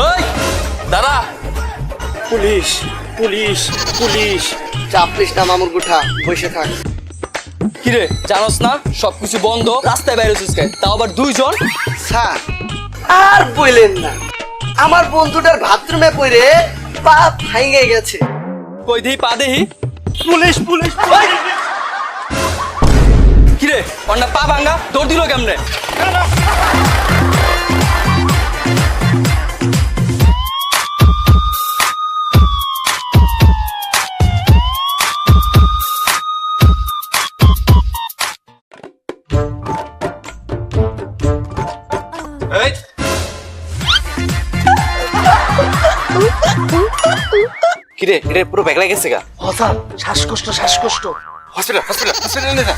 ওই দাঁড়া। Police police police. চাপলিস না মামুর গুঠা, বসে থাক। কিরে জানোস না সবকিছু বন্ধ, রাস্তায় বাইরে হচ্ছিস কেন? তাও আবার দুইজন। স্যার আর বললেন না, আমার বন্ধুটার বাথরুমে পড়ে পা ভাঙে গেছে। কই দেহি পা দেহি। Police police. কিরে অন্যা পা ভাঙ্গা দৌড় দিল কেমনে? এই কিরে এটা পুরো ব্যাগ লাগেছে গা। স্যার শ্বাসকষ্ট শ্বাসকষ্ট। হসপিটাল হসপিটাল হসপিটাল নে না।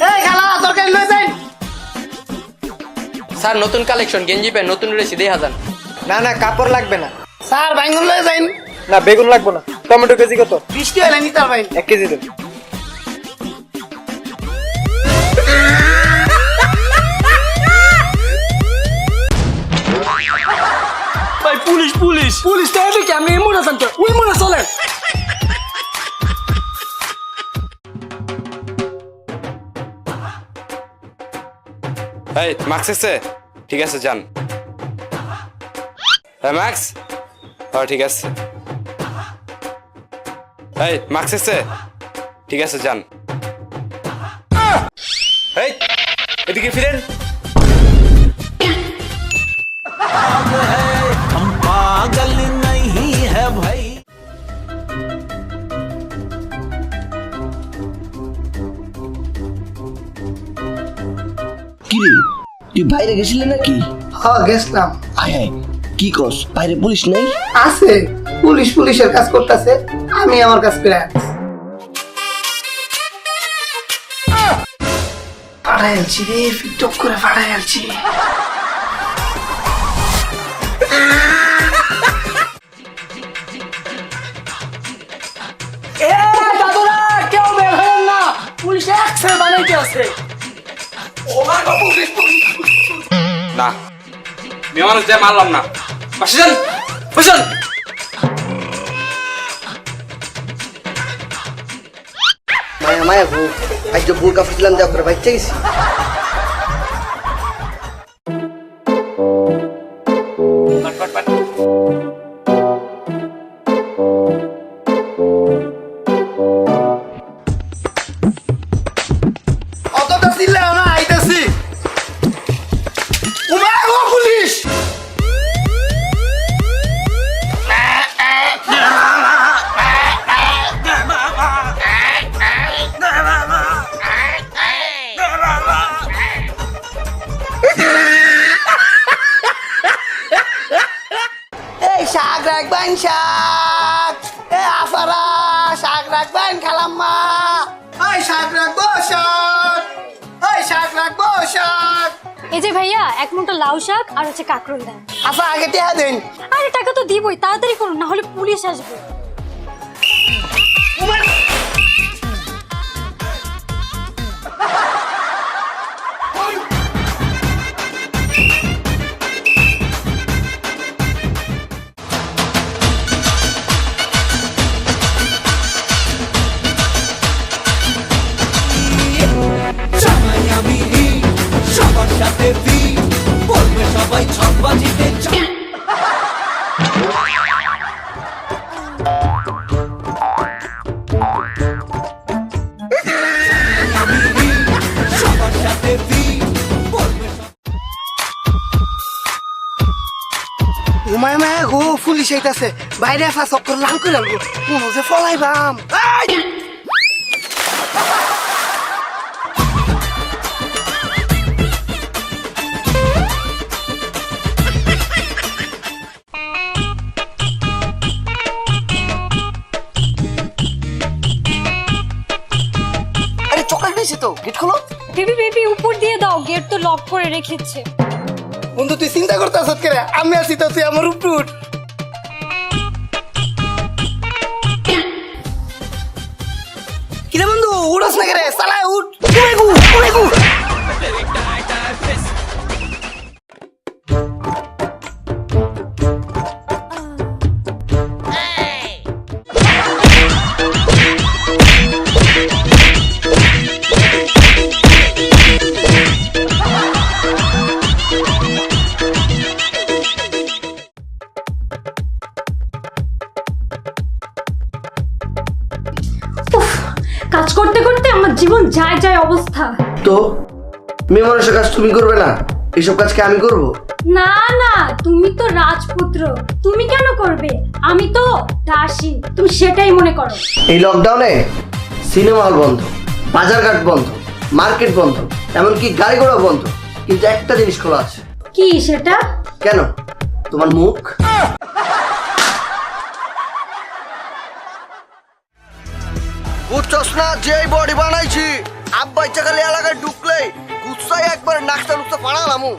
এই খালা তরকারি লয়ে যাই। স্যার নতুন কালেকশন, গেঞ্জি প্যান্ট নতুন রয়েছে 2000। না না কাপড় লাগবে না। স্যার বাইঙ্গন লয়ে যাই। না বেগুন লাগবে না। টমেটো কেজি কত? 20 টাকা হলে নিতে পারবেন। 1 কেজি দেন। ভাই পুলিশ পুলিশ পুলিশ তো এদিকে, আমি এই মোড়ে যান, ওই মোড়ে চলেন। এই মাক্স আছে? ঠিক আছে যান। হ্যাঁ মাক্স, হ্যাঁ ঠিক আছে। এই মাক্স আছে? ঠিক আছে যান। এই এদিকে ফিরেন। पागल नहीं है भाई। কিরে তুই বাইরে গেছিলি নাকি? হ্যাঁ গেছিলাম। আয় আয়, কি কস বাইরে পুলিশ নাই? আছে, পুলিশ পুলিশের কাজ করতেছে, আমি আমার কাজ করে আছি। ফাড়াই আলছি রে, টপ করে ফাড়াই আলছি। না মেয়ে মানুষ দিয়ে মারলাম না। পাশে যান পাশে যান। মায়া মায়া গো, আজ যে বোরকা ফুটলাম দেওয়া করে বাচ্চা গেছি। অতটা চিল্লাও না, আইতাছি। উমায় গো পুলিশ। এই শাক রাখবেন শাক, এ আফারা শাক রাখবেন খালাম্মা। এই শাক রাখবো শাক, এই শাক রাখবো শাক। এই যে ভাইয়া এক মুঠো লাউ শাক আর হচ্ছে কাঁকরোল দেন। আফা আগে টেহা দেন। আরে টাকা তো দিবই, তাড়াতাড়ি করুন না হলে পুলিশ আসবে। সবার সাথে বলবে সবাই ছকবাজিতে। সবার সাথে উমায় মায়া গো, পুলিশ আইতাছে, বাইরে আফা চক্কর লাল করে আলবো, মনে হচ্ছে ফলাইবাম। আরে চকলেট পেয়েছি তো, গেট খোলো। বেবি বেবি উপর দিয়ে দাও, গেট তো লক করে রেখেছে। বন্ধু তুই চিন্তা করতেছ কেন? আমি আছি তো, তুই আমার উপর উঠ। কিরে বন্ধু উড়স না কেরে? সালা উঠ, উড়ে গু, উড়ে গু। করতে আমার জীবন যায় যায় অবস্থা। তো মেয়ে মানুষের কাজ তুমি করবে না, এইসব কাজকে আমি করব? না না, তুমি তো রাজপুত্র, তুমি কেন করবে? আমি তো দাসী, তুমি সেটাই মনে করো। এই লকডাউনে সিনেমা হল বন্ধ, বাজারঘাট বন্ধ, মার্কেট বন্ধ, এমনকি গাড়ি ঘোড়া বন্ধ, কিন্তু একটা জিনিস খোলা আছে। কি সেটা? কেন? তোমার মুখ। বুঝছস না, যে বডি বানাইছি আব্বা ইচ্ছা খালি এলাকায় ঢুকলে গুচ্ছাই একবার নাকটা নুকটা ফাড়ালামু।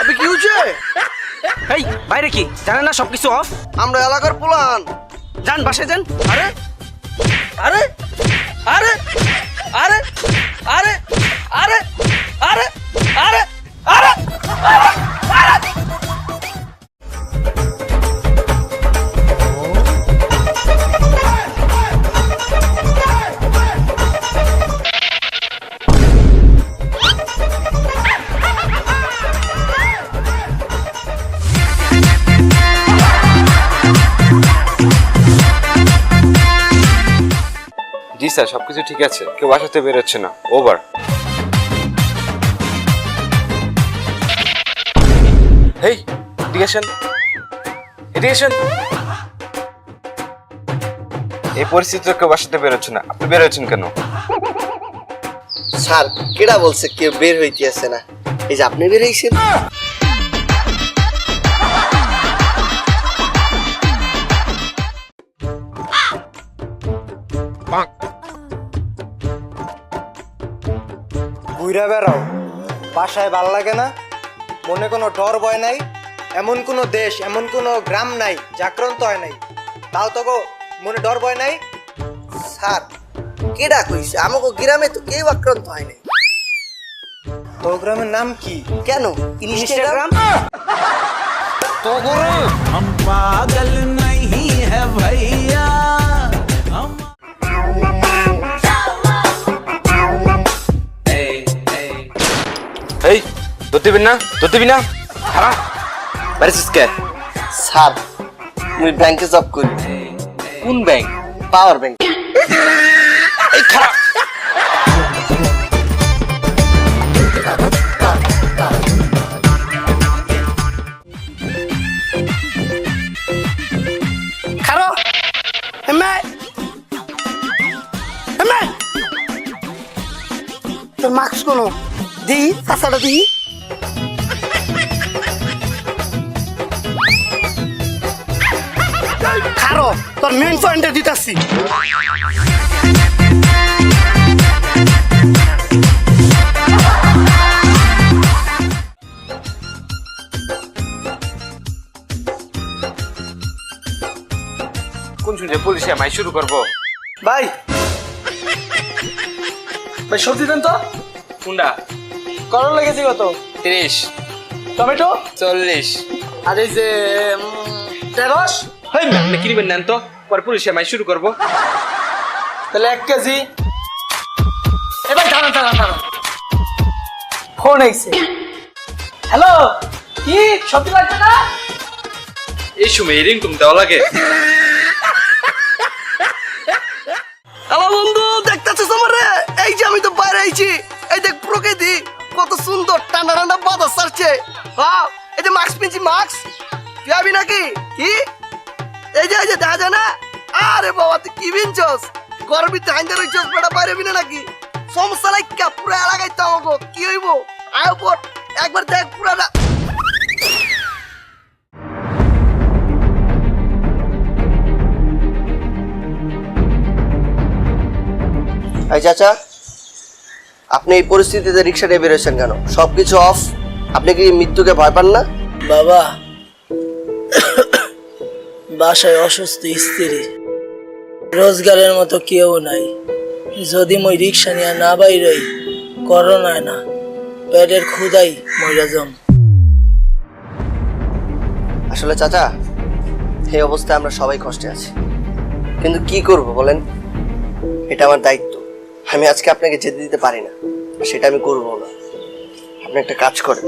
আপনি কি হচ্ছে? এই বাইরে কি জানেন না সবকিছু অফ? আমরা এলাকার পোলান। যান বাসে যান। আরে আরে আরে আরে আরে আরে আরে আরে আরে জি স্যার, সবকিছু ঠিক আছে, কেউ বাসাতে বেরোচ্ছে না। ওভার। হেই এদিকে আসেন, এদিকে আসেন। এই পরিস্থিতিতে কেউ বাসাতে বেরোচ্ছে না, আপনি বেরোচ্ছেন কেন? স্যার কেডা বলছে কেউ বের হইতেছে না? এই যে আপনি বের হইছেন। ঘুরে বেড়াও, বাসায় ভাল লাগে না? মনে কোনো ডর ভয় নাই? এমন কোনো দেশ, এমন কোনো গ্রাম নাই জাক্রান্ত হয় নাই, তাও তো গো মনে ডর ভয় নাই? স্যার কেডা কইছে আমাকে গ্রামে তো কেউ আক্রান্ত হয় নাই। তো গ্রামের নাম কি? কেন? ইনস্টাগ্রাম। हम पागल नहीं है भैया हम এই দুধ দিবি না, দুধ দিবি না? হ্যাঁ বাড়িছিস কে? স্যার আমি ব্যাংকে জব করি। কোন ব্যাংক? Power bank. এই খারাপ। খারো এমে এমে তোর মাস্ক কোনো দি চাচাটা দি। খারো তোর মেইন পয়েন্টে দিতাছি। কোন শুনছে পুলিশে মাই শুরু করবো? ভাই ভাই সবজি দেন তো। কোনটা? করলা লেগেছি কত? 30। টমেটো 40। আর এই যে ঢেঁড়স হেই আপনি কি নেবেন নেন তো, পরে পুলিশে মাই শুরু করবো। তাহলে 1 কেজি। এবার দাঁড়ান দাঁড়ান দাঁড়ান, ফোন আইছে। হ্যালো, কি সবজি লাগবে না? এই সময় রিংটুম দেওয়া লাগে? হ্যালো বন্ধু, দেখতেছিস আমারে? এই যে আমি তো বাইরে আইছি, এই দেখ প্রকৃতি কত সুন্দর, ঠান্ডা ঠান্ডা বাতাস ছাড়ছে। হ্যাঁ এই যে মাস্ক পিনছি, মাস্ক যাবি নাকি? কি এই যে দেখা যায় না? আরে বাবা তুই কি বিনছস? গরমে টাইন্দা রইছস, বেটা বাইরে বিনে নাকি? সমস্যা নাই, পুরো এলাকায় তো আমাকে কি হইব? আয় পর একবার দেখ পুরাটা। এই চাচা, আপনি এই পরিস্থিতিতে রিক্সা নিয়ে বেরোচ্ছেন কেন? সবকিছু অফ, আপনি কি মৃত্যুকে ভয় পান না? বাবা, বাসায় অসুস্থ স্ত্রী, রোজগারের মতো কেউ নাই। যদি মই রিক্সা নিয়ে না বাইরই, করোনায় না পেটের ক্ষুদাই মইরা যাম। আসলে চাচা, এই অবস্থায় আমরা সবাই কষ্টে আছি, কিন্তু কি করব বলেন? এটা আমার দায়িত্ব। আমি আজকে আপনাকে যেতে দিতে পারি না, সেটা আমি করবো না। আপনি একটা কাজ করেন,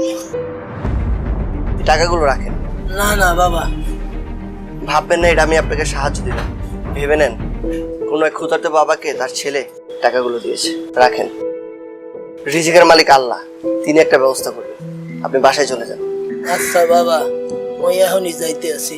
টাকাগুলো রাখেন। না না বাবা, ভাববেন না এটা আমি আপনাকে সাহায্য দিলাম, ভেবে নেন কোনো এক ক্ষুধার্ত বাবাকে তার ছেলে টাকাগুলো দিয়েছে। রাখেন, রিজিকের মালিক আল্লাহ, তিনি একটা ব্যবস্থা করবেন। আপনি বাসায় চলে যান। আচ্ছা বাবা, ওই এখনই যাইতে আছি।